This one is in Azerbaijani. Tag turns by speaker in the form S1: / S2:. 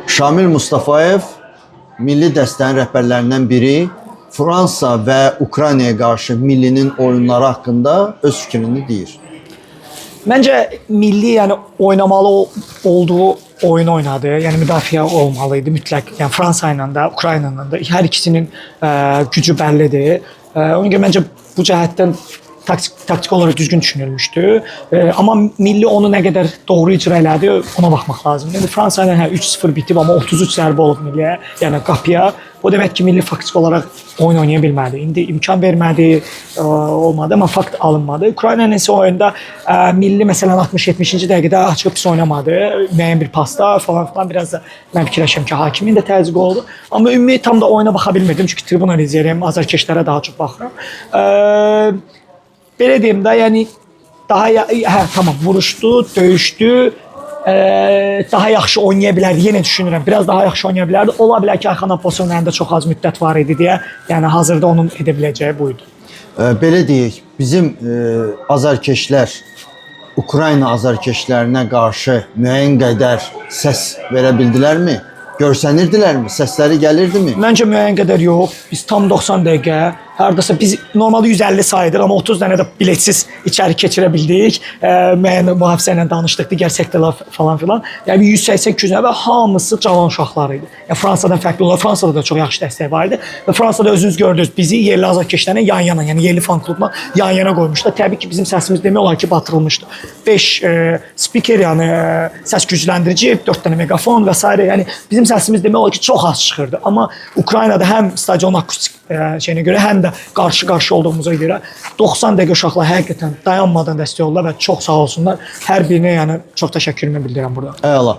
S1: Şamil Mustafayev milli dəstənin rəhbərlərindən biri Fransa və Ukraynaya qarşı millinin oyunları haqqında öz fikrini deyir.
S2: Məncə milli, yəni oynamalı olduğu oyun oynadı. Yəni müdafiə olmalıydı mütləq. Yəni Fransa ilə də, Ukrayna ilə də hər ikisinin gücü bəllidir. Ona görə məncə bu cəhətdən taktik olaraq düzgün düşünülmüşdü. Amma milli onu nə qədər doğru icra elədi, ona baxmaq lazımdır. İndi Fransa ilə 3-0 bitib, amma 33 zərbə olub milliyə, yəni qapıya. O demək ki, milli faktik olaraq oyun oynaya bilmədi. İndi imkan vermədi, olmadı, amma fakt alınmadı. Ukrayna isə oyunda milli məsələn 60-70-ci dəqiqədə açıq pis oynamadı. Müəyyən bir pasda falan biraz da mən fikirləşirəm ki, hakimin də təzyiqi oldu. Amma ümumi tam da oyuna baxa bilmirdim, çünki tribuna izləyirəm, azarkeşlərə daha çox baxıram. Belə deyim də, yəni daha tamam vuruşdu, döyüşdü. Daha yaxşı oynaya bilərdi. Yenə düşünürəm, biraz daha yaxşı oynaya bilərdi. Ola bilər ki, Ayxan Abbasovun əlində çox az müddət var idi deyə, yəni hazırda onun edə biləcəyi buydu.
S1: Belə deyək, bizim azarkeşlər Ukrayna azarkeşlərinə qarşı müəyyən qədər səs verə bildilərmi? Görsənirdilərmi? Səsləri gəlirdimi?
S2: Məncə müəyyən qədər yox. Biz tam 90 dəqiqə, hardasa biz normalda 150 saydır, amma 30 dənə də biletsiz içəri keçirə bildik. Müəyyən mühafizə ilə danışdıq, digər sektorlar falan filan. Yəni 180-200 və hamısı cavan uşaqlar idi. Yəni Fransadan fərqli olaraq Fransada da çox yaxşı dəstək var idi və Fransada özünüz gördünüz, bizi yerli azarkeşlərlə yan-yana, yəni yerli fan klubuna yan-yana qoymuşlar. Təbii ki, bizim səsimiz demək olar ki, batırılmışdı. 5 spiker, yəni səs gücləndirici, 4 dənə megafon və s. yəni bizim səsimiz demək olar ki, çox az çıxırdı. Amma Ukraynada həm stadion akustik şeyinə görə, həm də qarşı-qarşı olduğumuza görə 90 dəqiqə uşaqlar həqiqətən dayanmadan dəstək oldular və çox sağ olsunlar. Hər birinə yəni çox təşəkkürümü bildirirəm burada.
S1: Əla.